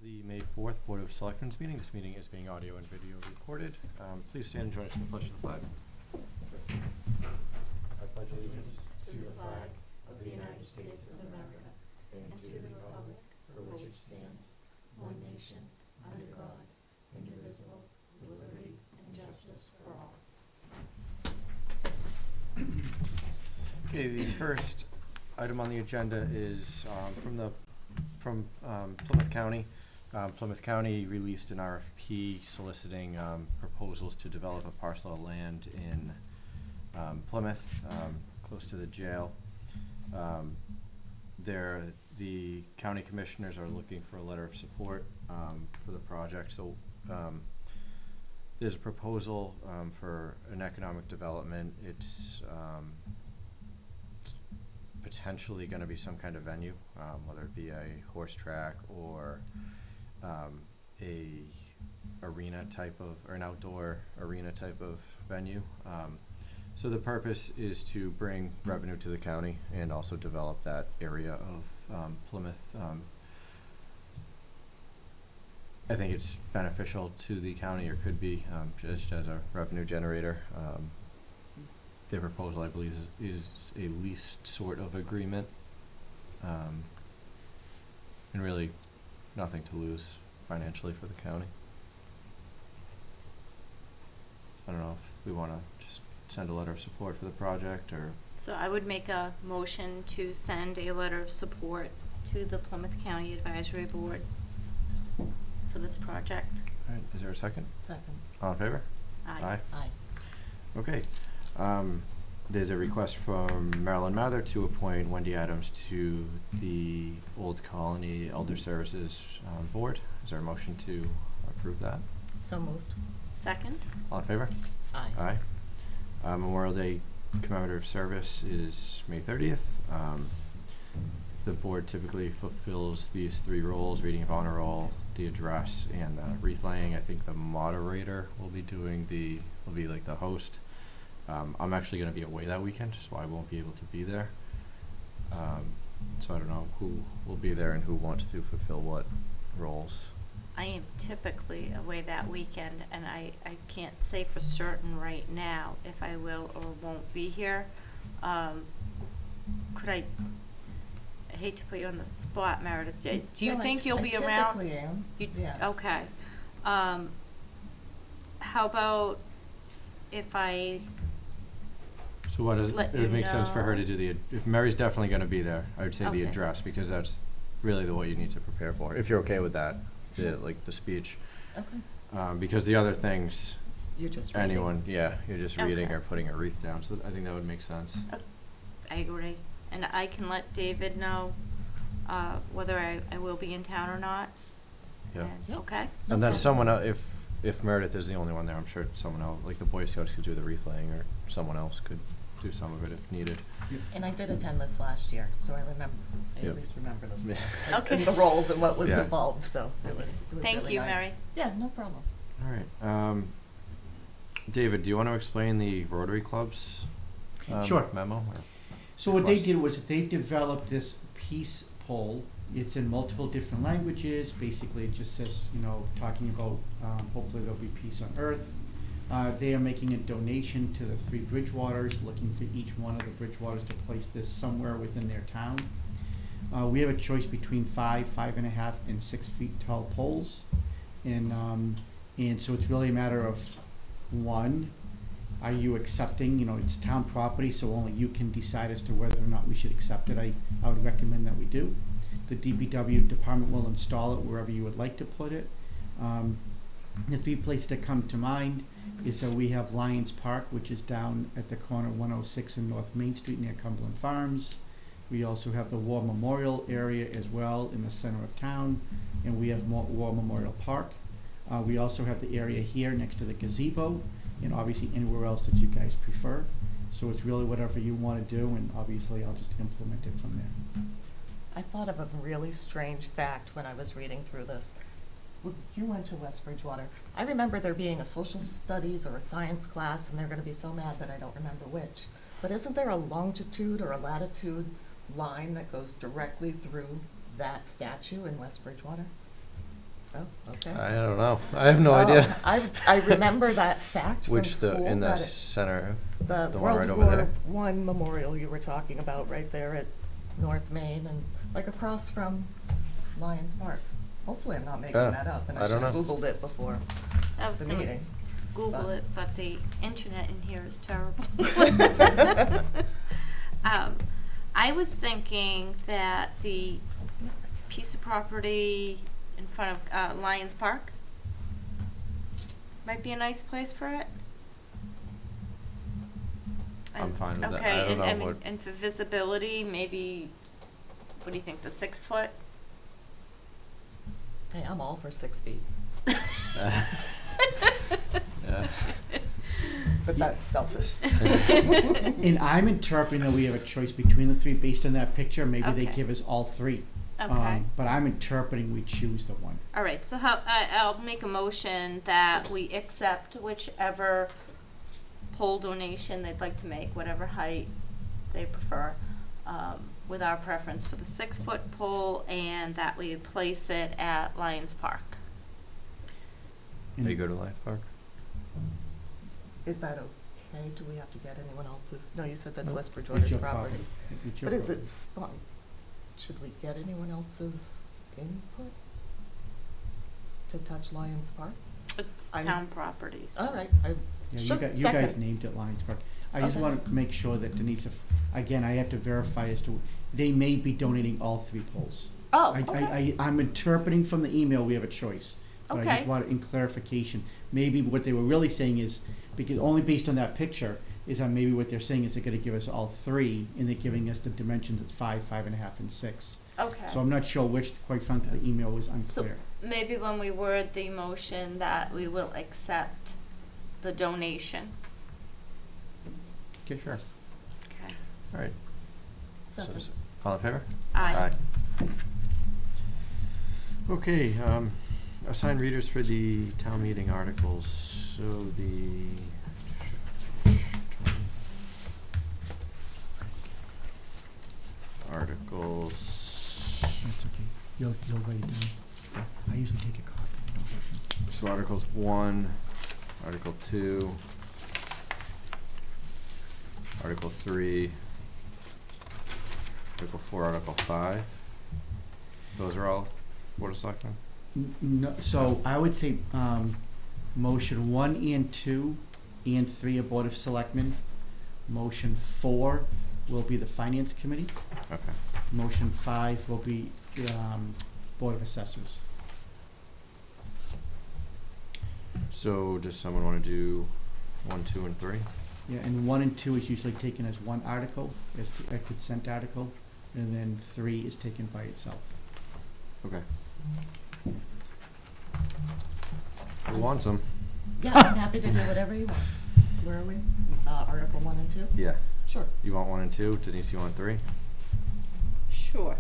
the May 4th Board of Selectmen's meeting. This meeting is being audio and video recorded. Please stand and join us in the pledge of the flag. I pledge allegiance to the flag of the United States of America and to the republic for which it stands, one nation, under God, indivisible, with liberty and justice for all. Okay, the first item on the agenda is from Plymouth County. Plymouth County released an RFP soliciting proposals to develop a parcel of land in Plymouth, close to the jail. The county commissioners are looking for a letter of support for the project. So there's a proposal for an economic development. It's potentially going to be some kind of venue, whether it be a horse track or a arena type of, or an outdoor arena type of venue. So the purpose is to bring revenue to the county and also develop that area of Plymouth. I think it's beneficial to the county, or could be, just as a revenue generator. Their proposal, I believe, is a lease sort of agreement, and really nothing to lose financially for the county. I don't know if we want to just send a letter of support for the project, or... So I would make a motion to send a letter of support to the Plymouth County Advisory Board for this project. All right, is there a second? Second. All in favor? Aye. Aye. Okay. There's a request from Marilyn Mather to appoint Wendy Adams to the Old Colony Elder Services Board. Is there a motion to approve that? So moved. Second? All in favor? Aye. Aye. Memorial Day commemorative service is May 30th. The board typically fulfills these three roles: reading of honor roll, the address, and wreath laying. I think the moderator will be like the host. I'm actually going to be away that weekend, so I won't be able to be there. So I don't know who will be there and who wants to fulfill what roles. I am typically away that weekend, and I can't say for certain right now if I will or won't be here. Could I hate to put you on the spot, Meredith. Do you think you'll be around? I typically am. Yeah. Okay. How about if I... So what is, it would make sense for her to do if Mary's definitely going to be there, I would say the address, because that's really what you need to prepare for, if you're okay with that, like the speech. Okay. Because the other things, You're just reading. you're just reading Okay. or putting a wreath down, so I think that would make sense. I agree. And I can let David know whether I will be in town or not. Yeah. And, Yep. okay? And then Okay. someone else, if Meredith is the only one there, I'm sure someone else, like the Boy Scouts could do the wreath laying, or someone else could do some of it if needed. And I did attend this last year, so I remember. I Yep. at least remember this. Yeah. Okay. And the roles and what was Yeah. involved, so it was Thank really you, nice. Mary. Yeah, no problem. All right. David, do you want to explain the Rotary Club's Sure. memo? Or So what they request? did was they developed this peace poll. It's in multiple different languages. Basically, it just says, talking about hopefully there'll be peace on earth. They are making a donation to the 3 Bridgewaters, looking for each one of the Bridgewaters to place this somewhere within their town. We have a choice between 5, 5.5, and 6 feet tall poles. And so it's really a matter of, one, are you accepting, it's town property, so only you can decide as to whether or not we should accept it. I would recommend that we do. The DPW department will install it wherever you would like to put it. The 3 places that come to mind is we have Lions Park, which is down at the corner of 106 and North Main Street near Cumberland Farms. We also have the War Memorial area as well in the center of town, and we have War Memorial Park. We also have the area here next to the gazebo, and obviously anywhere else that you guys prefer. So it's really whatever you want to do, and obviously I'll just implement it from there. I thought of a really strange fact when I was reading through this. Well, you went to West Bridgewater. I remember there being a social studies or a science class, and they're going to be so mad that I don't remember which. But isn't there a longitude or a latitude line that goes directly through that statue in West Bridgewater? Oh, okay. I don't know. I have no idea. I remember that fact from Which school. in the that center, the the one World right over War there? One memorial you were talking about right there at North Main and like across from Lions Park. Hopefully I'm not making Yeah, that up and I I should don't have know. Googled it before I was the gonna meeting. Google but- it, but the internet in here is terrible. I was thinking that the piece of property in front of Lions Park might be a nice place for it. I'm And- fine with that. okay, I don't and know I mean, what- and for visibility, maybe, what do you think, the 6 foot? Hey, I'm all for 6 feet, Yeah. but that's selfish. And I'm interpreting that we have a choice between the three based on that picture. Maybe they Okay. give us all three. Okay. But I'm interpreting we choose the one. All right, so I'll make a motion that we accept whichever pole donation they'd like to make, whatever height they prefer, with our preference for the 6 foot pole, and that we place it at Lions Park. And May go to Lions Park. Is that okay? Do we have to get anyone else's? No, you said that's Nope, West it's Bridgewater's your property. It's your But is property. it spun? Should we get anyone else's input to touch Lions Park? It's I'm- town property, so. All right, Yeah, Sure, you guys second. named it Lions Park. I just Okay. want to make sure that Denise, again, I have to verify as to, they may be donating all 3 poles. Oh, okay. I'm interpreting from the email we have a choice. But I Okay. just want it in clarification. Maybe what they were really saying is, because only based on that picture, is that maybe what they're saying is they're gonna give us all 3, and they're giving us the dimensions at 5, 5.5, and 6. Okay. So I'm not sure which, quite frankly, the email was So- unclear. Maybe when we word the motion that we will accept the donation. Okay, sure. Okay. All right. So, second. all in favor? Aye. Okay, assign readers for the town meeting articles. So the articles. That's okay. You'll write it down. I usually take a copy. So Articles 1, Article 2, Article 3, Article 4, Article 5. Those are all Board of Selectmen? No, so I would say, motion 1 and 2 and 3 are Board of Selectmen. Motion 4 will be the Finance Committee. Okay. Motion 5 will be, Board of Assessors. So does someone want to do 1, 2, and 3? Yeah, and 1 and 2 is usually taken as one article, as a consent article, and then 3 is taken by itself. Okay. Who wants them? Yeah, I'm happy to do whatever you want. Where are we? Article 1 and 2? Yeah. Sure. You want 1 and 2? Denise, you want 3? Sure.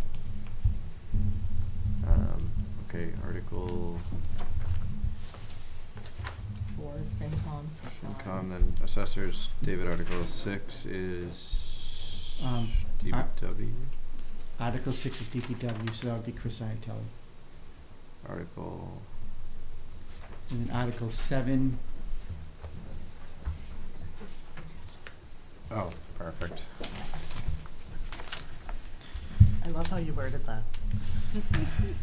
Okay, Article 4 is FinCom, so FinCom, then Assessors. David, Article 6 is DPW. Article 6 is DPW, so that would be Chris Iantelli. Article, And then Article 7, oh, perfect. I love how you worded that.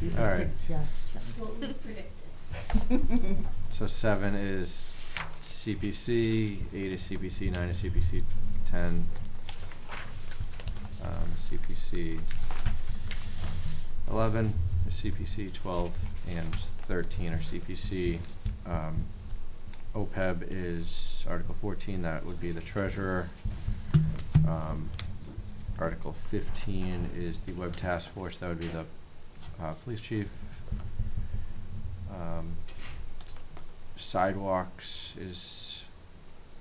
These All are right. suggestions. So 7 is CPC, 8 is CPC, 9 is CPC 10, CPC 11 is CPC 12, and 13 are CPC. OPEB is Article 14, that would be the treasurer. Article 15 is the web task force, that would be the police chief. Sidewalks is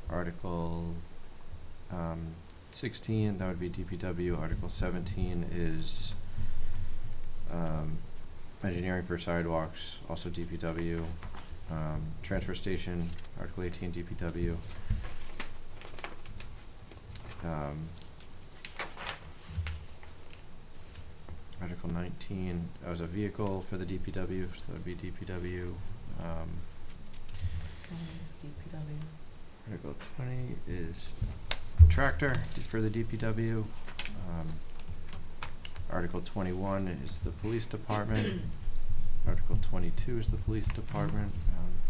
Article 16, that would be DPW. Article 17 is engineering for sidewalks, also DPW. Transfer station, Article 18, DPW. Article 19 as a vehicle for the DPW, so that would be DPW. DPW. Article 20 is tractor for the DPW. Article 21 is the police department. Article 22 is the police department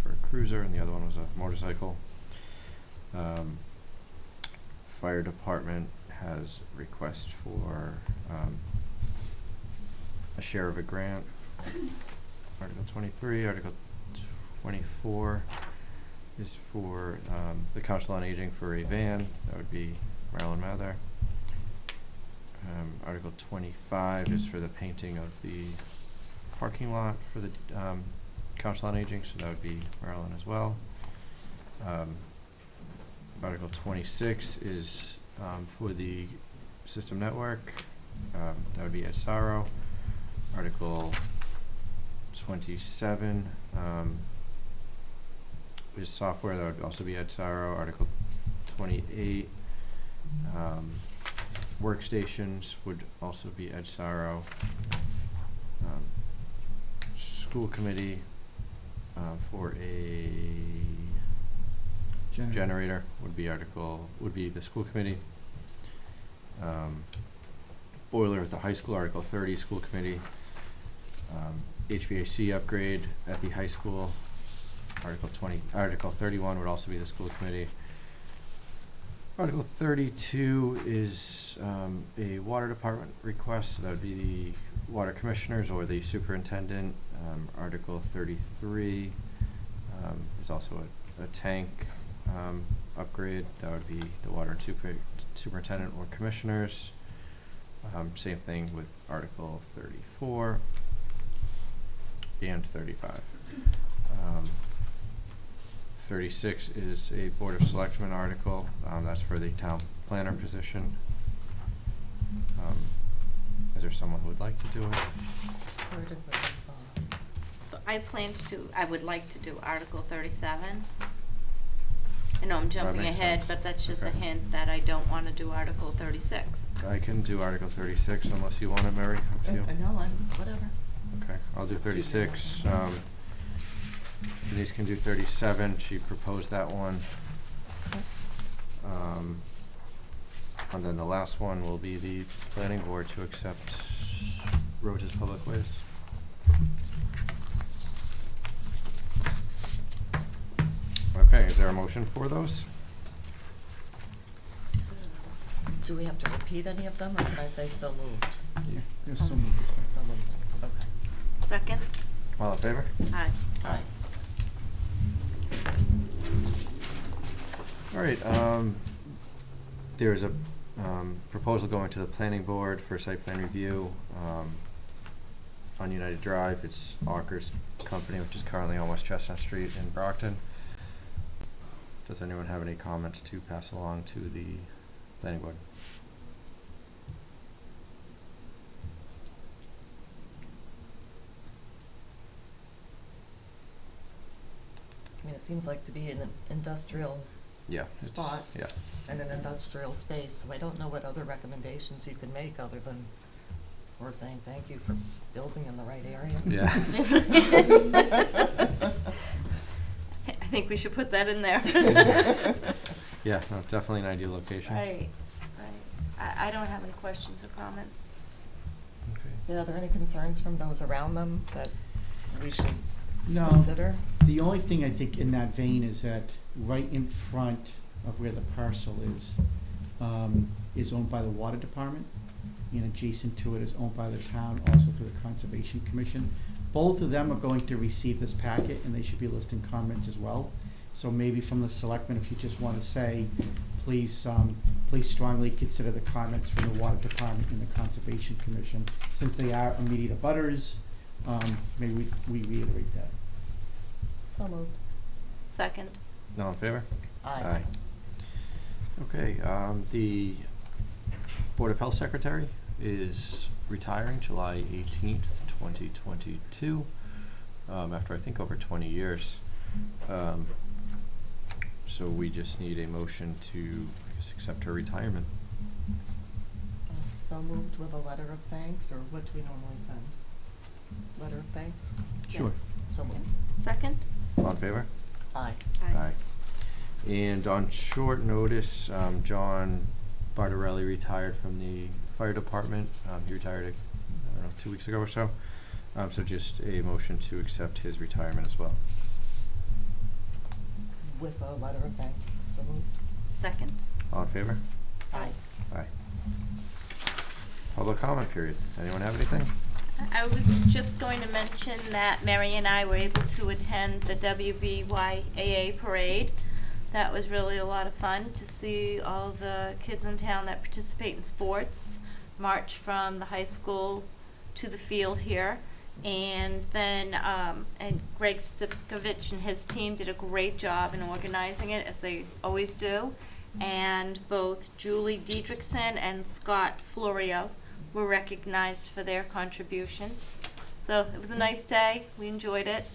for a cruiser, and the other one was a motorcycle. Fire department has request for a share of a grant. Article 23, Article 24 is for the Council on Aging for a van. That would be Marilyn Mather. Article 25 is for the painting of the parking lot for the Council on Aging, so that would be Marilyn as well. Article 26 is for the system network. That would be Ed Sorrow. Article 27 is software. That would also be Ed Sorrow. Article 28 workstations would also be Ed Sorrow. School committee for a generator would be the school committee. Boiler at the high school, Article 30, school committee. HVAC upgrade at the high school, Article 31 would also be the school committee. Article 32 is a water department request, so that would be the water commissioners or the superintendent. Article 33 is also a tank upgrade. That would be the water and superintendent or commissioners. Same thing with Article 34 and 35. 36 is a Board of Selectmen article. That's for the town planner position. Is there someone who would like to do it? Where did we, So I would like to do Article 37. I know I'm jumping makes ahead, sense. but that's just a Okay. hint that I don't want to do Article 36. I can do Article 36 unless you want it, Mary. Up to you. no, whatever. Okay, I'll do 36. Denise can do 37. She proposed that one. And then the last one will be the planning board to accept roads as public ways. Okay, is there a motion for those? Do we have to repeat any of them, or can I say so moved? Yeah, there's So- so many this way. So moved, okay. Second? All in favor? Aye. Aye. All right, there's a proposal going to the planning board for site plan review on United Drive. It's Auker's company, which is currently on West Chestnut Street in Brockton. Does anyone have any comments to pass along to the planning board? I mean, it seems like to be in an industrial Yeah. Spot. Yeah. and an industrial space, so I don't know what other recommendations you can make other than, or saying thank you for building in the right area. Yeah. I think we should put that in there. Yeah, no, definitely an ideal location. Right, right. I don't have any questions or comments. Okay. Yeah, are there any concerns from those around them that we should No, consider? the only thing I think in that vein is that right in front of where the parcel is owned by the water department, and adjacent to it is owned by the town, also through the Conservation Commission. Both of them are going to receive this packet, and they should be listing comments as well. So maybe from the selectmen, if you just want to say, please strongly consider the comments from the water department and the Conservation Commission. Since they are immediate abutters, maybe we reiterate that. So moved. Second? All in favor? Aye. Okay, the Board of Health Secretary is retiring July 18th, 2022, after I think over 20 years. So we just need a motion to, I guess, accept her retirement. I'll so moved with a letter of thanks, or what do we normally send? Letter of thanks? Sure. Yes. So moved. Second? All in favor? Aye. Aye. And on short notice, John Bartarelli retired from the fire department. He retired, I don't know, 2 weeks ago or so. So just a motion to accept his retirement as well. With a letter of thanks. So moved. Second? All in favor? Aye. Aye. Public comment period. Anyone have anything? I was just going to mention that Mary and I were able to attend the WBYAA parade. That was really a lot of fun to see all the kids in town that participate in sports march from the high school to the field here. And then and Greg Stivkovich and his team did a great job in organizing it, as they always do. And both Julie Diedrichsen and Scott Florio were recognized for their contributions. So it was a nice day. We enjoyed it.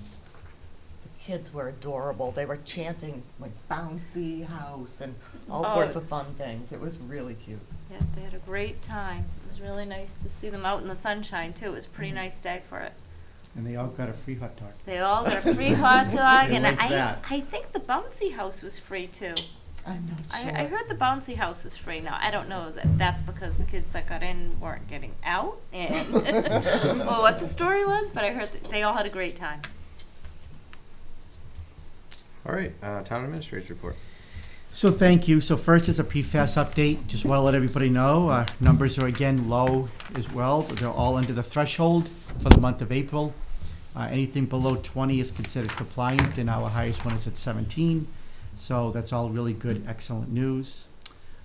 The kids were adorable. They were chanting like bouncy house and all Oh. sorts of fun things. It was really cute. Yeah, they had a great time. It was really nice to see them out in the sunshine too. It was a pretty nice day for it. And they all got a free hot dog. They all got a free hot dog, They and like I that. think the bouncy house was free too. I'm not sure. I heard the bouncy house was free. Now I don't know that that's because the kids that got in weren't getting out, and or what the story was, but I heard that they all had a great time. All right, town administrator's report. So thank you. So first is a PFAS update. Just want to let everybody know, numbers are again low as well. They're all under the threshold for the month of April. Anything below 20 is considered compliant, and our highest one is at 17. So that's all really good, excellent news.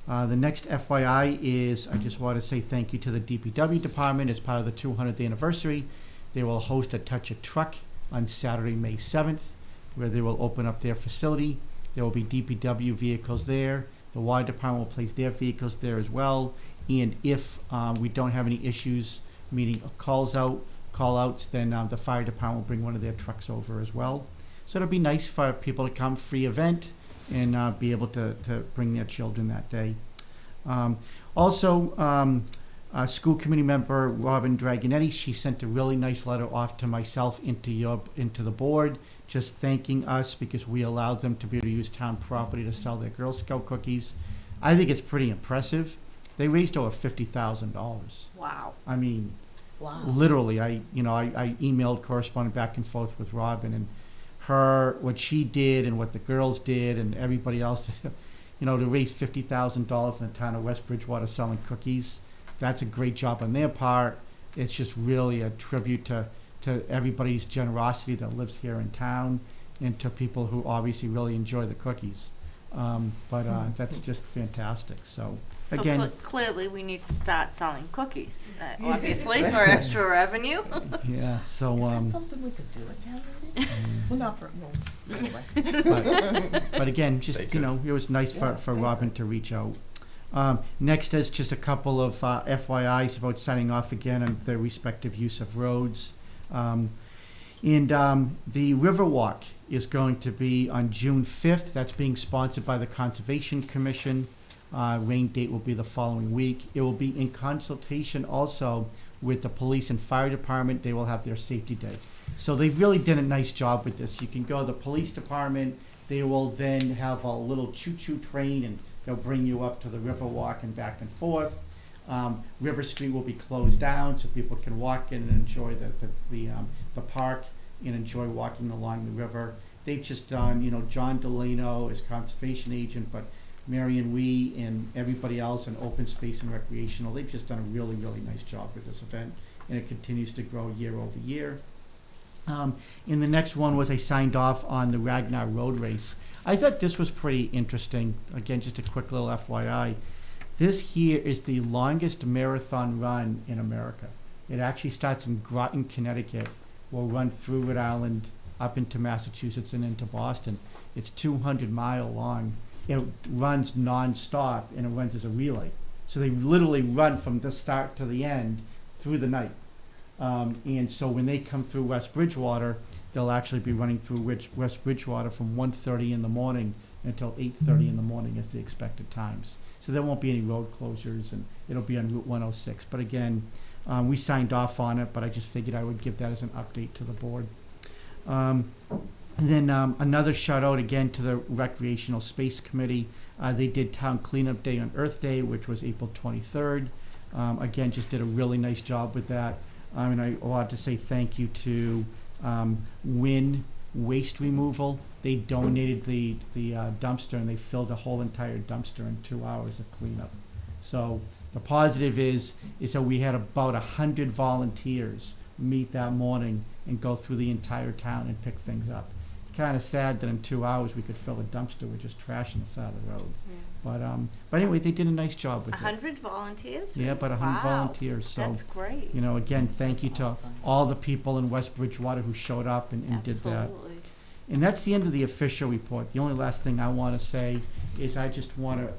The next FYI is, I just want to say thank you to the DPW department as part of the 200th anniversary. They will host a Touch a Truck on Saturday, May 7th, where they will open up their facility. There will be DPW vehicles there. The water department will place their vehicles there as well. And if we don't have any issues, meaning call-outs, then the fire department will bring one of their trucks over as well. So it'll be nice for people to come, free event, and be able to bring their children that day. School committee member Robin Dragonetti, she sent a really nice letter off to myself into the board, just thanking us because we allowed them to be able to use town property to sell their Girl Scout cookies. I think it's pretty impressive. They raised over $50,000. Wow. I mean, Wow. literally, I emailed, corresponded back and forth with Robin, and what she did and what the girls did and everybody else, to raise $50,000 in the town of West Bridgewater selling cookies. That's a great job on their part. It's just really a tribute to everybody's generosity that lives here in town, and to people who obviously really enjoy the cookies. That's just fantastic. So So again, clearly we need to start selling cookies, obviously, for extra revenue. yeah. So Is that something we could do at town meeting? Well, not for, well, anyway. but again, just, They could. it was nice Yeah, for thank Robin you. to reach out. Next is just a couple of FYIs about signing off again on their respective use of roads. The Riverwalk is going to be on June 5th. That's being sponsored by the Conservation Commission. Rain date will be the following week. It will be in consultation also with the police and fire department. They will have their safety day. So they've really done a nice job with this. You can go to the police department. They will then have a little choo-choo train, and they'll bring you up to the Riverwalk and back and forth. River Street will be closed down so people can walk in and enjoy the park and enjoy walking along the river. They've just done, John Delano is conservation agent, but Marion Wee and everybody else in open space and recreational, they've just done a really, really nice job with this event, and it continues to grow year over year. And the next one was I signed off on the Ragnar Road Race. I thought this was pretty interesting. Again, just a quick little FYI. This here is the longest marathon run in America. It actually starts in Groton, Connecticut, will run through Rhode Island, up into Massachusetts, and into Boston. It's 200-mile long. It runs non-stop, and it runs as a relay. So they literally run from the start to the end through the night. And so when they come through West Bridgewater, they'll actually be running through West Bridgewater from 1:30 in the morning until 8:30 in the morning as the expected times. So there won't be any road closures, and it'll be on Route 106. But again, we signed off on it, but I just figured I would give that as an update to the board. And then another shout out again to the Recreational Space Committee. They did Town Cleanup Day on Earth Day, which was April 23rd. Again, just did a really nice job with that. And I want to say thank you to Win Waste Removal. They donated the dumpster, and they filled a whole entire dumpster in 2 hours of cleanup. So the positive is that we had about 100 volunteers meet that morning and go through the entire town and pick things up. It's kind of sad that in 2 hours we could fill a dumpster with just trash on the side of the road. But anyway, they did a nice job with it. 100 volunteers? Yeah, about 100 volunteers. So, that's great. you know, again, thank you to Awesome. all the people in West Bridgewater who showed up and did that. Absolutely. And that's the end of the official report. The only last thing I want to say is I just want to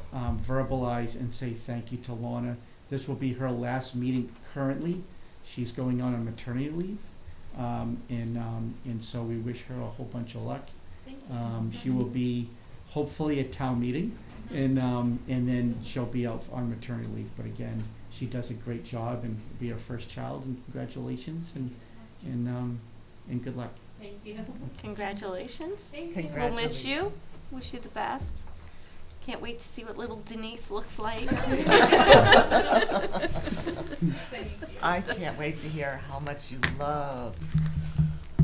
verbalize and say thank you to Lorna. This will be her last meeting currently. She's going on maternity leave. And so we wish her a whole bunch of luck. She will be hopefully at town meeting, and then she'll be out on maternity leave. But again, she does a great job, and it'll be her first child, and congratulations, and good luck. Thank you. Congratulations. Thank you. We'll miss you. Wish you the best. Can't wait to see what little Denise looks like. Thank you. I can't wait to hear how much you love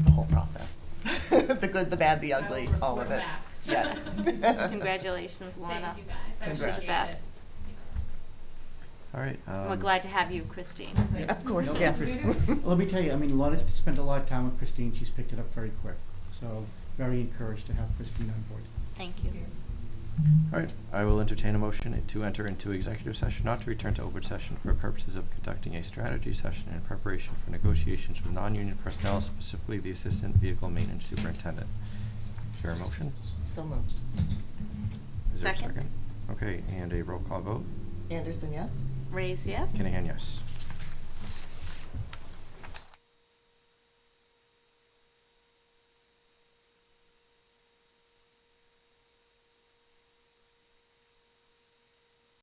the whole process. The good, the bad, the I will ugly, report all of it. back. Yes. Congratulations, Lorna. Thank you guys. I Congrats. appreciate Best. it. All right. We're glad to have you, Christine. Of course, No, yes. Let me tell you, I mean, Lorna's spent a lot of time with Christine. She's picked it up very quick. So very encouraged to have Christine on board. Thank you. All right. I will entertain a motion to enter into executive session, not to return to open session for purposes of conducting a strategy session in preparation for negotiations with non-union personnel, specifically the Assistant Vehicle Maintenance Superintendent. Is there a motion? So moved. Is there a Second. second? Okay, and a roll call vote. Anderson, yes? Raise yes? Kinahan, yes.